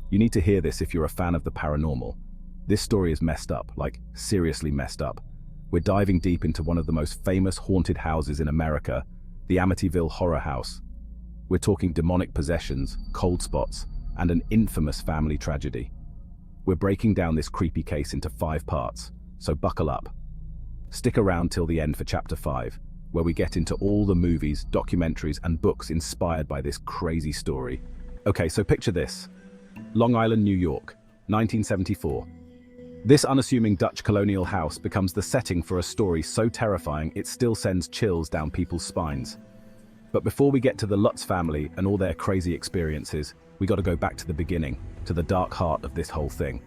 You need to hear this if you're a fan of the paranormal. This story is messed up, like seriously messed up. We're diving deep into one of the most famous haunted houses in America, the Amityville Horror House. We're talking demonic possessions, cold spots, and an infamous family tragedy. We're breaking down this creepy case into 5 parts, so buckle up. Stick around till the end for Chapter 5, where we get into all the movies, documentaries, and books inspired by this crazy story. Okay, so picture this. Long Island, New York, 1974. This unassuming Dutch colonial house becomes the setting for a story so terrifying it still sends chills down people's spines. But before we get to the Lutz family and all their crazy experiences, we gotta go back to the beginning, to the dark heart of this whole thing.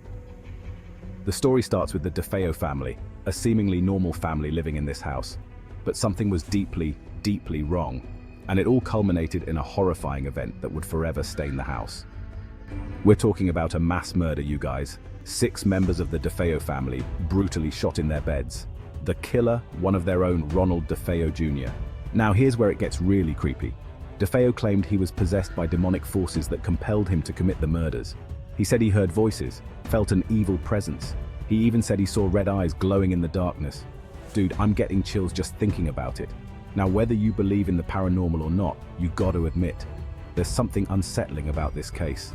The story starts with the DeFeo family, a seemingly normal family living in this house. But something was deeply, deeply wrong, and it all culminated in a horrifying event that would forever stain the house. We're talking about a mass murder, you guys. 6 members of the DeFeo family brutally shot in their beds. The killer, one of their own, Ronald DeFeo Jr. Now here's where it gets really creepy. DeFeo claimed he was possessed by demonic forces that compelled him to commit the murders. He said he heard voices, felt an evil presence. He even said he saw red eyes glowing in the darkness. Dude, I'm getting chills just thinking about it. Now, whether you believe in the paranormal or not, you gotta admit, there's something unsettling about this case.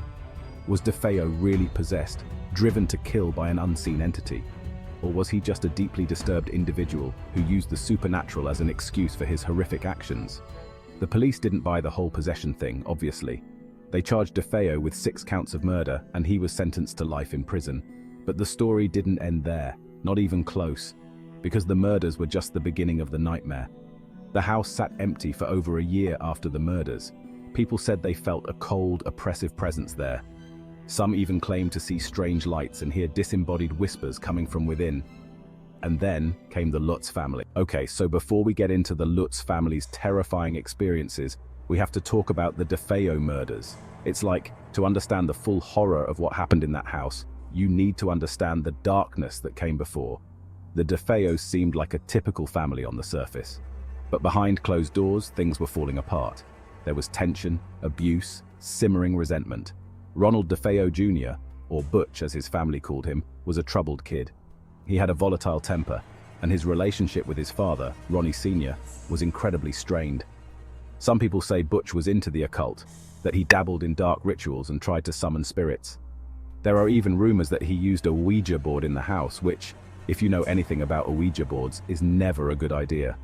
Was DeFeo really possessed, driven to kill by an unseen entity? Or was he just a deeply disturbed individual who used the supernatural as an excuse for his horrific actions? The police didn't buy the whole possession thing, obviously. They charged DeFeo with 6 counts of murder, and he was sentenced to life in prison. But the story didn't end there, not even close, because the murders were just the beginning of the nightmare. The house sat empty for over a year after the murders. People said they felt a cold, oppressive presence there. Some even claimed to see strange lights and hear disembodied whispers coming from within. And then came the Lutz family. Okay, so before we get into the Lutz family's terrifying experiences, we have to talk about the DeFeo murders. It's like, to understand the full horror of what happened in that house, you need to understand the darkness that came before. The DeFeos seemed like a typical family on the surface. But behind closed doors, things were falling apart. There was tension, abuse, simmering resentment. Ronald DeFeo Jr., or Butch as his family called him, was a troubled kid. He had a volatile temper, and his relationship with his father, Ronnie Sr., was incredibly strained. Some people say Butch was into the occult, that he dabbled in dark rituals and tried to summon spirits. There are even rumors that he used a Ouija board in the house, which, if you know anything about Ouija boards, is never a good idea.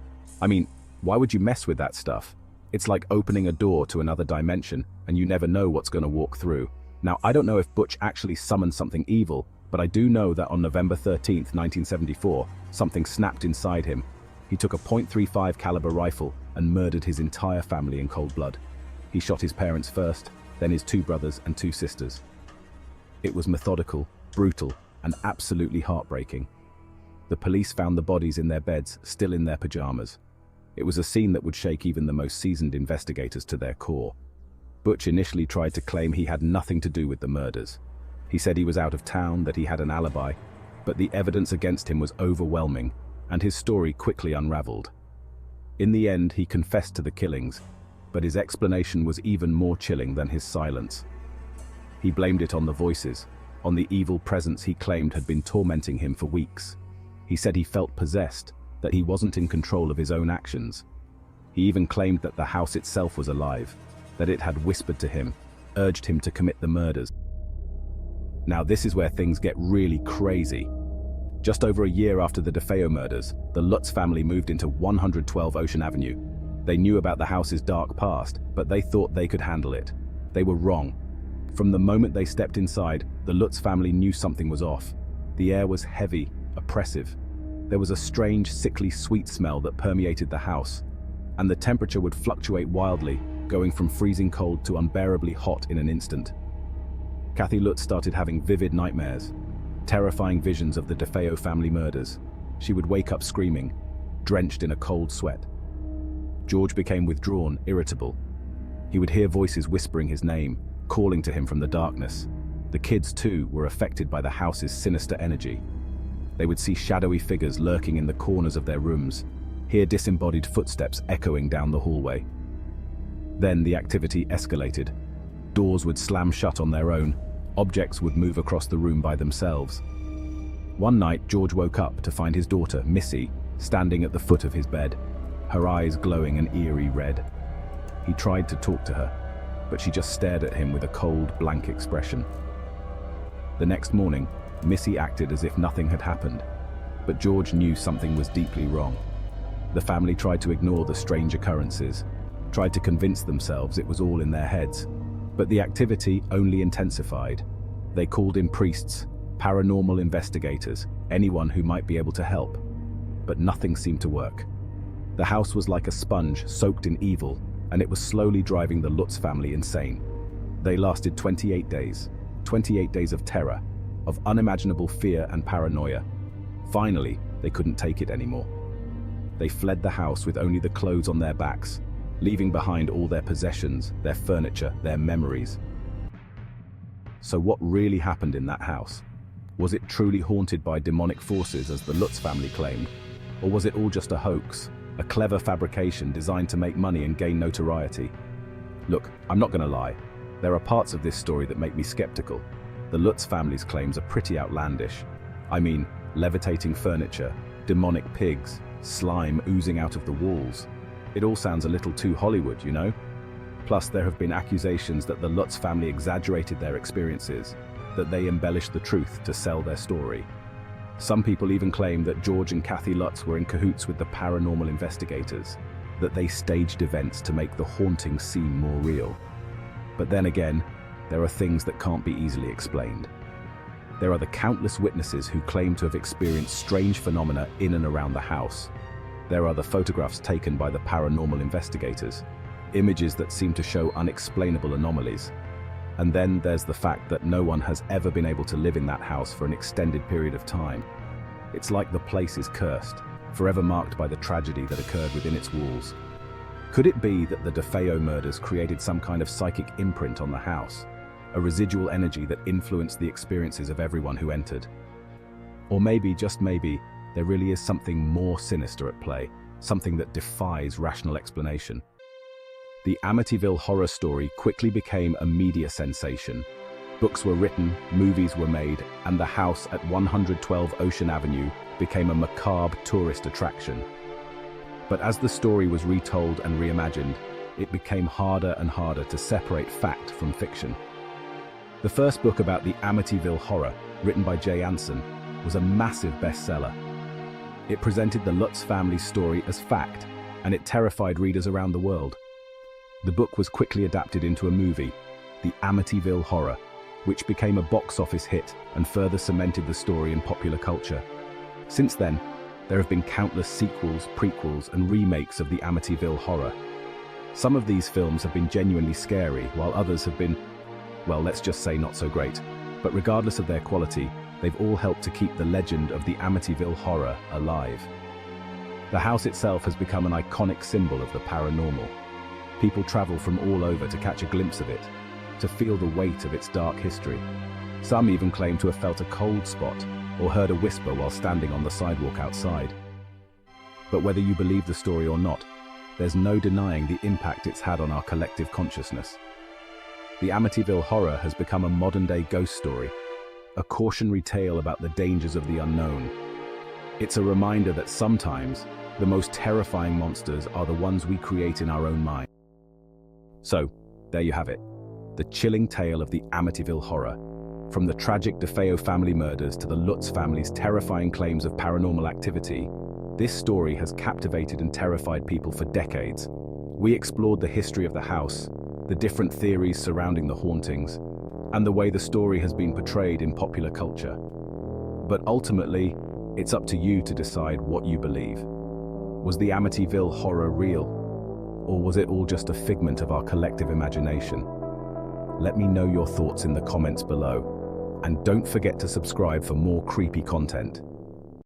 I mean, why would you mess with that stuff? It's like opening a door to another dimension, and you never know what's going to walk through. Now, I don't know if Butch actually summoned something evil, but I do know that on November 13th, 1974, something snapped inside him. He took a .35 caliber rifle and murdered his entire family in cold blood. He shot his parents first, then his 2 brothers and 2 sisters. It was methodical, brutal, and absolutely heartbreaking. The police found the bodies in their beds, still in their pajamas. It was a scene that would shake even the most seasoned investigators to their core. Butch initially tried to claim he had nothing to do with the murders. He said he was out of town, that he had an alibi, but the evidence against him was overwhelming, and his story quickly unraveled. In the end, he confessed to the killings, but his explanation was even more chilling than his silence. He blamed it on the voices, on the evil presence he claimed had been tormenting him for weeks. He said he felt possessed, that he wasn't in control of his own actions. He even claimed that the house itself was alive, that it had whispered to him, urged him to commit the murders. Now this is where things get really crazy. Just over a year after the DeFeo murders, the Lutz family moved into 112 Ocean Avenue. They knew about the house's dark past, but they thought they could handle it. They were wrong. From the moment they stepped inside, the Lutz family knew something was off. The air was heavy, oppressive. There was a strange, sickly sweet smell that permeated the house, and the temperature would fluctuate wildly, going from freezing cold to unbearably hot in an instant. Kathy Lutz started having vivid nightmares, terrifying visions of the DeFeo family murders. She would wake up screaming, drenched in a cold sweat. George became withdrawn, irritable. He would hear voices whispering his name, calling to him from the darkness. The kids, too, were affected by the house's sinister energy. They would see shadowy figures lurking in the corners of their rooms, hear disembodied footsteps echoing down the hallway. Then the activity escalated. Doors would slam shut on their own, Objects would move across the room by themselves. One night, George woke up to find his daughter, Missy, standing at the foot of his bed, her eyes glowing an eerie red. He tried to talk to her, but she just stared at him with a cold, blank expression. The next morning, Missy acted as if nothing had happened, but George knew something was deeply wrong. The family tried to ignore the strange occurrences, tried to convince themselves it was all in their heads, but the activity only intensified. They called in priests, paranormal investigators, anyone who might be able to help, but nothing seemed to work. The house was like a sponge soaked in evil, and it was slowly driving the Lutz family insane. They lasted 28 days, 28 days of terror, of unimaginable fear and paranoia. Finally, they couldn't take it anymore. They fled the house with only the clothes on their backs, leaving behind all their possessions, their furniture, their memories. So what really happened in that house? Was it truly haunted by demonic forces as the Lutz family claimed? Or was it all just a hoax, a clever fabrication designed to make money and gain notoriety? Look, I'm not gonna lie. There are parts of this story that make me skeptical. The Lutz family's claims are pretty outlandish. I mean, levitating furniture, demonic pigs, slime oozing out of the walls. It all sounds a little too Hollywood, you know? Plus, there have been accusations that the Lutz family exaggerated their experiences, that they embellished the truth to sell their story. Some people even claim that George and Kathy Lutz were in cahoots with the paranormal investigators, that they staged events to make the hauntings seem more real. But then again, there are things that can't be easily explained. There are the countless witnesses who claim to have experienced strange phenomena in and around the house. There are the photographs taken by the paranormal investigators, images that seem to show unexplainable anomalies. And then there's the fact that no one has ever been able to live in that house for an extended period of time. It's like the place is cursed, forever marked by the tragedy that occurred within its walls. Could it be that the DeFeo murders created some kind of psychic imprint on the house? A residual energy that influenced the experiences of everyone who entered? Or maybe, just maybe, there really is something more sinister at play, something that defies rational explanation. The Amityville Horror story quickly became a media sensation. Books were written, movies were made, and the house at 112 Ocean Avenue became a macabre tourist attraction. But as the story was retold and reimagined, it became harder and harder to separate fact from fiction. The first book about the Amityville Horror, written by Jay Anson, was a massive bestseller. It presented the Lutz family's story as fact, and it terrified readers around the world. The book was quickly adapted into a movie, The Amityville Horror, which became a box office hit and further cemented the story in popular culture. Since then, there have been countless sequels, prequels, and remakes of the Amityville Horror. Some of these films have been genuinely scary, while others have been, well, let's just say not so great. But regardless of their quality, they've all helped to keep the legend of the Amityville Horror alive. The house itself has become an iconic symbol of the paranormal. People travel from all over to catch a glimpse of it, to feel the weight of its dark history. Some even claim to have felt a cold spot or heard a whisper while standing on the sidewalk outside. But whether you believe the story or not, there's no denying the impact it's had on our collective consciousness. The Amityville Horror has become a modern-day ghost story, a cautionary tale about the dangers of the unknown. It's a reminder that sometimes the most terrifying monsters are the ones we create in our own mind. So, there you have it, the chilling tale of the Amityville Horror. From the tragic DeFeo family murders to the Lutz family's terrifying claims of paranormal activity, this story has captivated and terrified people for decades. We explored the history of the house, the different theories surrounding the hauntings, and the way the story has been portrayed in popular culture. But ultimately, it's up to you to decide what you believe. Was the Amityville Horror real? Or was it all just a figment of our collective imagination? Let me know your thoughts in the comments below. And don't forget to subscribe for more creepy content.